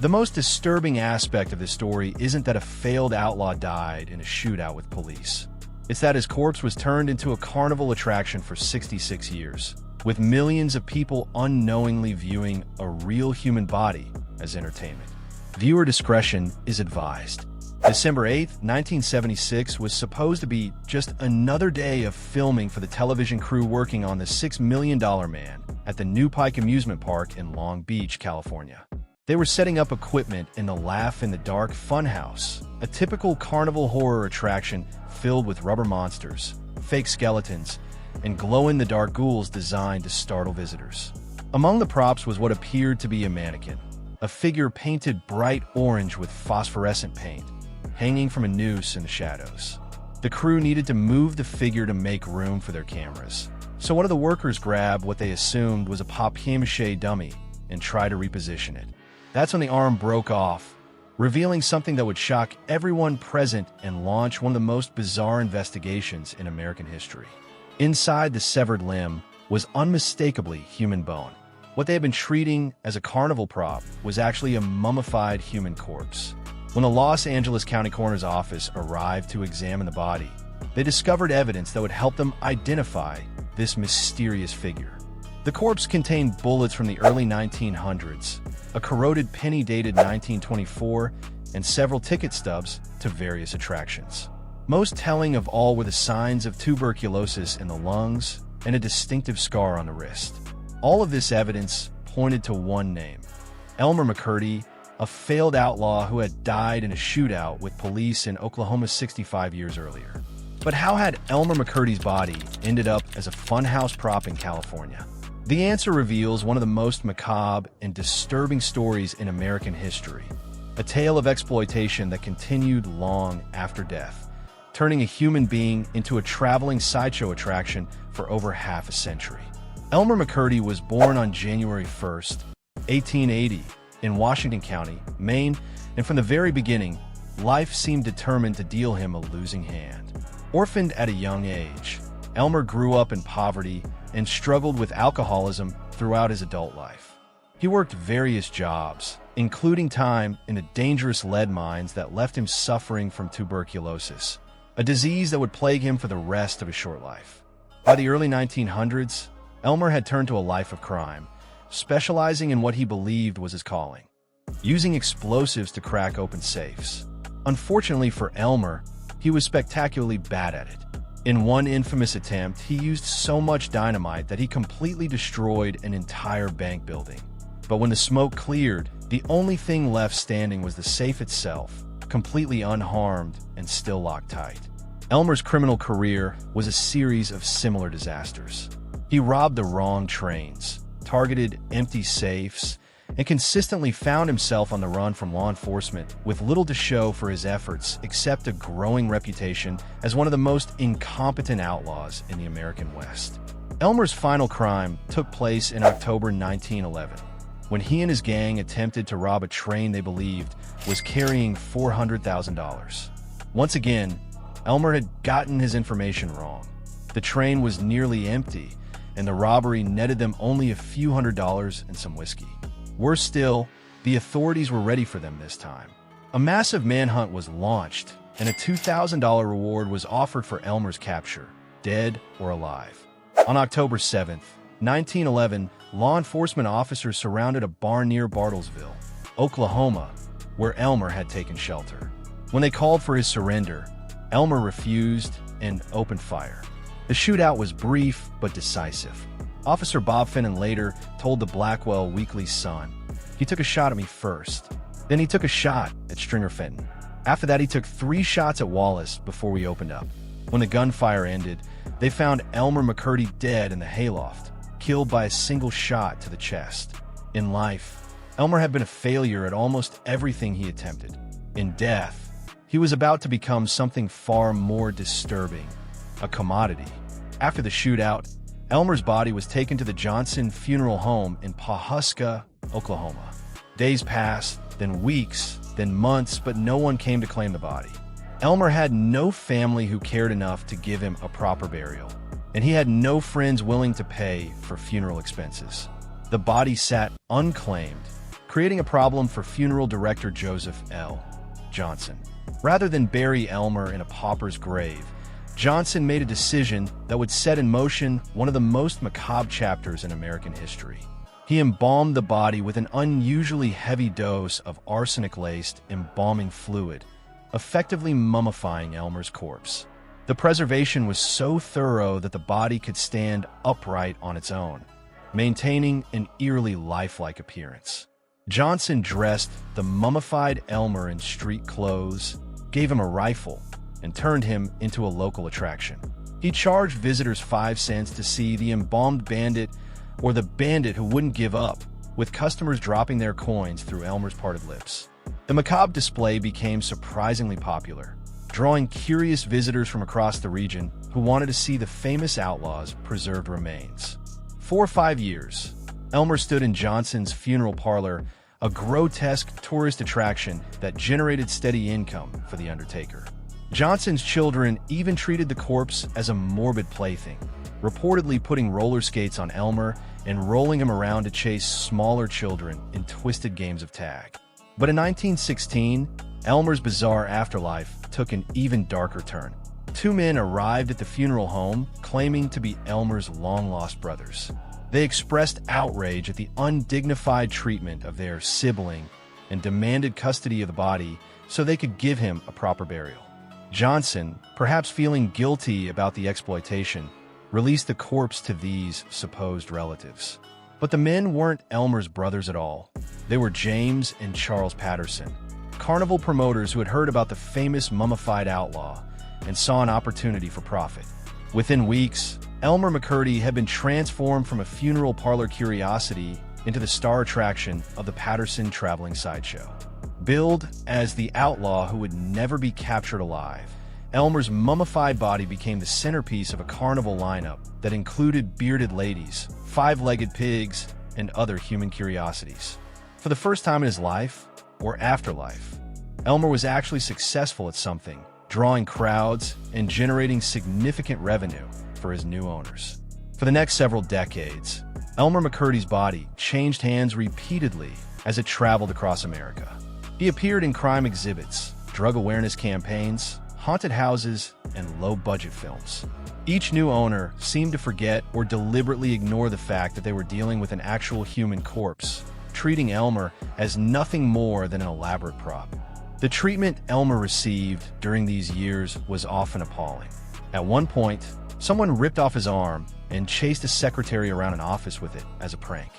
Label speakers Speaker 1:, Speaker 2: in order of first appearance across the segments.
Speaker 1: The most disturbing aspect of this story isn't that a failed outlaw died in a shootout with police. It's that his corpse was turned into a carnival attraction for 66 years, with millions of people unknowingly viewing a real human body as entertainment. Viewer discretion is advised. December 8, 1976 was supposed to be just another day of filming for the television crew working on the $6 Million Man at the New Pike Amusement Park in Long Beach, California. They were setting up equipment in the Laugh in the Dark Funhouse, a typical carnival horror attraction filled with rubber monsters, fake skeletons, and glow-in-the-dark ghouls designed to startle visitors. Among the props was what appeared to be a mannequin, a figure painted bright orange with phosphorescent paint, hanging from a noose in the shadows. The crew needed to move the figure to make room for their cameras, so one of the workers grabbed what they assumed was a papier-mâché dummy and tried to reposition it. That's when the arm broke off, revealing something that would shock everyone present and launch one of the most bizarre investigations in American history. Inside the severed limb was unmistakably human bone. What they had been treating as a carnival prop was actually a mummified human corpse. When the Los Angeles County Coroner's Office arrived to examine the body, they discovered evidence that would help them identify this mysterious figure. The corpse contained bullets from the early 1900s, a corroded penny dated 1924, and several ticket stubs to various attractions. Most telling of all were the signs of tuberculosis in the lungs and a distinctive scar on the wrist. All of this evidence pointed to one name: Elmer McCurdy, a failed outlaw who had died in a shootout with police in Oklahoma 65 years earlier. But how had Elmer McCurdy's body ended up as a funhouse prop in California? The answer reveals one of the most macabre and disturbing stories in American history, a tale of exploitation that continued long after death, turning a human being into a traveling sideshow attraction for over half a century. Elmer McCurdy was born on January 1st, 1880, in Washington County, Maine, and from the very beginning, life seemed determined to deal him a losing hand. Orphaned at a young age, Elmer grew up in poverty and struggled with alcoholism throughout his adult life. He worked various jobs, including time in the dangerous lead mines that left him suffering from tuberculosis, a disease that would plague him for the rest of his short life. By the early 1900s, Elmer had turned to a life of crime, specializing in what he believed was his calling: using explosives to crack open safes. Unfortunately for Elmer, he was spectacularly bad at it. In one infamous attempt, he used so much dynamite that he completely destroyed an entire bank building. But when the smoke cleared, the only thing left standing was the safe itself, completely unharmed and still locked tight. Elmer's criminal career was a series of similar disasters. He robbed the wrong trains, targeted empty safes, and consistently found himself on the run from law enforcement with little to show for his efforts except a growing reputation as one of the most incompetent outlaws in the American West. Elmer's final crime took place in October 1911, when he and his gang attempted to rob a train they believed was carrying $400,000. Once again, Elmer had gotten his information wrong. The train was nearly empty, and the robbery netted them only a few $100s and some whiskey. Worse still, the authorities were ready for them this time. A massive manhunt was launched, and a $2,000 reward was offered for Elmer's capture, dead or alive. On October 7th, 1911, law enforcement officers surrounded a barn near Bartlesville, Oklahoma, where Elmer had taken shelter. When they called for his surrender, Elmer refused and opened fire. The shootout was brief but decisive. Officer Bob Finnan later told the Blackwell Weekly Sun, "He took a shot at me first. Then he took a shot at Stringer Fenton. After that, he took 3 shots at Wallace before we opened up. When the gunfire ended, they found Elmer McCurdy dead in the hayloft, killed by a single shot to the chest. In life, Elmer had been a failure at almost everything he attempted. In death, he was about to become something far more disturbing, a commodity." After the shootout, Elmer's body was taken to the Johnson Funeral Home in Pawhuska, Oklahoma. Days passed, then weeks, then months, but no one came to claim the body. Elmer had no family who cared enough to give him a proper burial, and he had no friends willing to pay for funeral expenses. The body sat unclaimed, creating a problem for funeral director Joseph L. Johnson. Rather than bury Elmer in a pauper's grave, Johnson made a decision that would set in motion one of the most macabre chapters in American history. He embalmed the body with an unusually heavy dose of arsenic-laced embalming fluid, effectively mummifying Elmer's corpse. The preservation was so thorough that the body could stand upright on its own, maintaining an eerily lifelike appearance. Johnson dressed the mummified Elmer in street clothes, gave him a rifle, and turned him into a local attraction. He charged visitors 5 cents to see the embalmed bandit or the bandit who wouldn't give up, with customers dropping their coins through Elmer's parted lips. The macabre display became surprisingly popular, drawing curious visitors from across the region who wanted to see the famous outlaw's preserved remains. For 5 years, Elmer stood in Johnson's funeral parlor, a grotesque tourist attraction that generated steady income for the undertaker. Johnson's children even treated the corpse as a morbid plaything, reportedly putting roller skates on Elmer and rolling him around to chase smaller children in twisted games of tag. But in 1916, Elmer's bizarre afterlife took an even darker turn. 2 men arrived at the funeral home claiming to be Elmer's long-lost brothers. They expressed outrage at the undignified treatment of their sibling and demanded custody of the body so they could give him a proper burial. Johnson, perhaps feeling guilty about the exploitation, released the corpse to these supposed relatives. But the men weren't Elmer's brothers at all. They were James and Charles Patterson, carnival promoters who had heard about the famous mummified outlaw and saw an opportunity for profit. Within weeks, Elmer McCurdy had been transformed from a funeral parlor curiosity into the star attraction of the Patterson traveling sideshow. Billed as the outlaw who would never be captured alive, Elmer's mummified body became the centerpiece of a carnival lineup that included bearded ladies, 5-legged pigs, and other human curiosities. For the first time in his life, or afterlife, Elmer was actually successful at something, drawing crowds and generating significant revenue for his new owners. For the next several decades, Elmer McCurdy's body changed hands repeatedly as it traveled across America. He appeared in crime exhibits, drug awareness campaigns, haunted houses, and low-budget films. Each new owner seemed to forget or deliberately ignore the fact that they were dealing with an actual human corpse, treating Elmer as nothing more than an elaborate prop. The treatment Elmer received during these years was often appalling. At one point, someone ripped off his arm and chased a secretary around an office with it as a prank.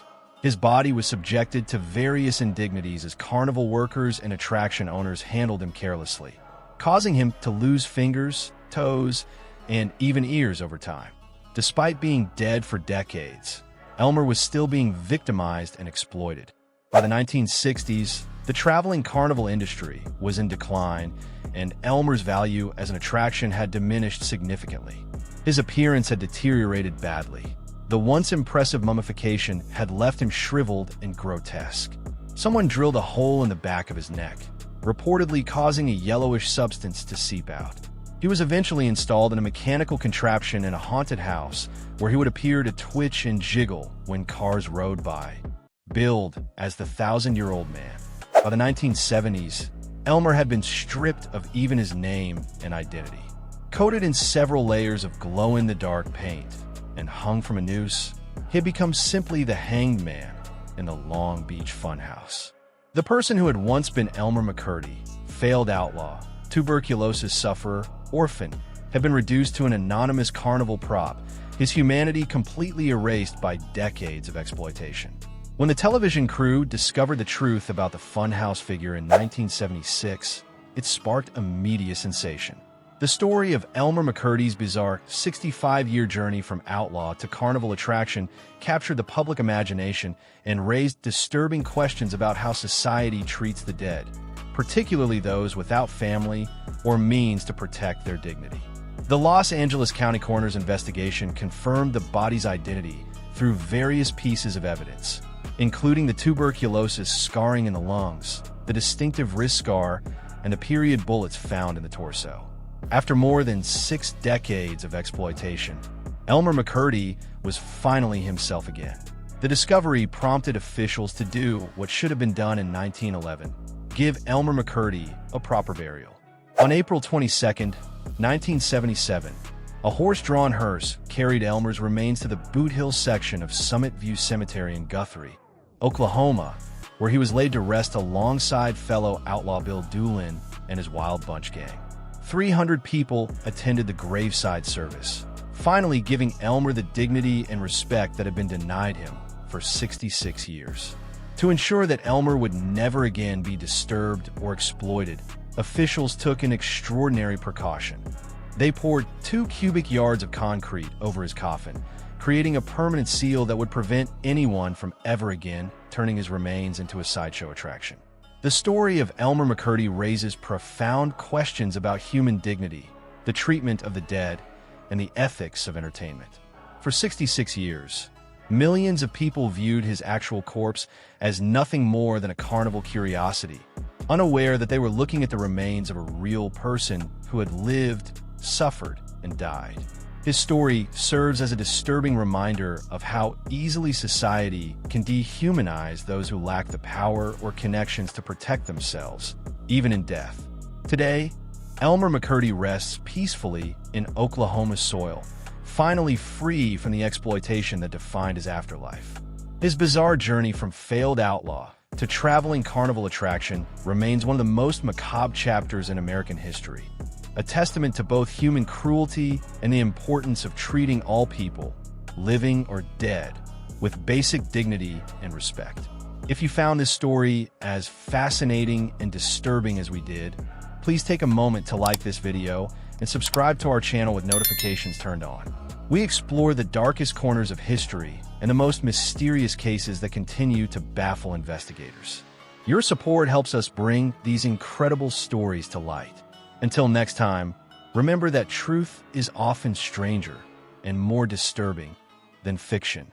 Speaker 1: His body was subjected to various indignities as carnival workers and attraction owners handled him carelessly, causing him to lose fingers, toes, and even ears over time. Despite being dead for decades, Elmer was still being victimized and exploited. By the 1960s, the traveling carnival industry was in decline, and Elmer's value as an attraction had diminished significantly. His appearance had deteriorated badly. The once impressive mummification had left him shriveled and grotesque. Someone drilled a hole in the back of his neck, reportedly causing a yellowish substance to seep out. He was eventually installed in a mechanical contraption in a haunted house where he would appear to twitch and jiggle when cars rode by. Billed as the 1,000-year-old man, by the 1970s, Elmer had been stripped of even his name and identity. Coated in several layers of glow-in-the-dark paint and hung from a noose, he had become simply the hanged man in the Long Beach funhouse. The person who had once been Elmer McCurdy, failed outlaw, tuberculosis sufferer, orphan, had been reduced to an anonymous carnival prop, his humanity completely erased by decades of exploitation. When the television crew discovered the truth about the funhouse figure in 1976, it sparked a media sensation. The story of Elmer McCurdy's bizarre 65-year journey from outlaw to carnival attraction captured the public imagination and raised disturbing questions about how society treats the dead, particularly those without family or means to protect their dignity. The Los Angeles County Coroner's investigation confirmed the body's identity through various pieces of evidence, including the tuberculosis scarring in the lungs, the distinctive wrist scar, and the period bullets found in the torso. After more than 6 decades of exploitation, Elmer McCurdy was finally himself again. The The discovery prompted officials to do what should have been done in 1911: give Elmer McCurdy a proper burial. On April 22, 1977, a horse-drawn hearse carried Elmer's remains to the Boot Hill section of Summit View Cemetery in Guthrie, Oklahoma, where he was laid to rest alongside fellow outlaw Bill Doolin and his Wild Bunch gang. 300 people attended the graveside service, finally giving Elmer the dignity and respect that had been denied him for 66 years. To ensure that Elmer would never again be disturbed or exploited, officials took an extraordinary precaution. They poured 2 cubic yards of concrete over his coffin, creating a permanent seal that would prevent anyone from ever again turning his remains into a sideshow attraction. The story of Elmer McCurdy raises profound questions about human dignity, the treatment of the dead, and the ethics of entertainment. For 66 years, millions of people viewed his actual corpse as nothing more than a carnival curiosity, unaware that they were looking at the remains of a real person who had lived, suffered, and died. His story serves as a disturbing reminder of how easily society can dehumanize those who lack the power or connections to protect themselves, even in death. Today, Elmer McCurdy rests peacefully in Oklahoma soil, finally free from the exploitation that defined his afterlife. His bizarre journey from failed outlaw to traveling carnival attraction remains one of the most macabre chapters in American history, a testament to both human cruelty and the importance of treating all people, living or dead, with basic dignity and respect. If you found this story as fascinating and disturbing as we did, please take a moment to like this video and subscribe to our channel with notifications turned on. We explore the darkest corners of history and the most mysterious cases that continue to baffle investigators. Your support helps us bring these incredible stories to light. Until next time, remember that truth is often stranger and more disturbing than fiction.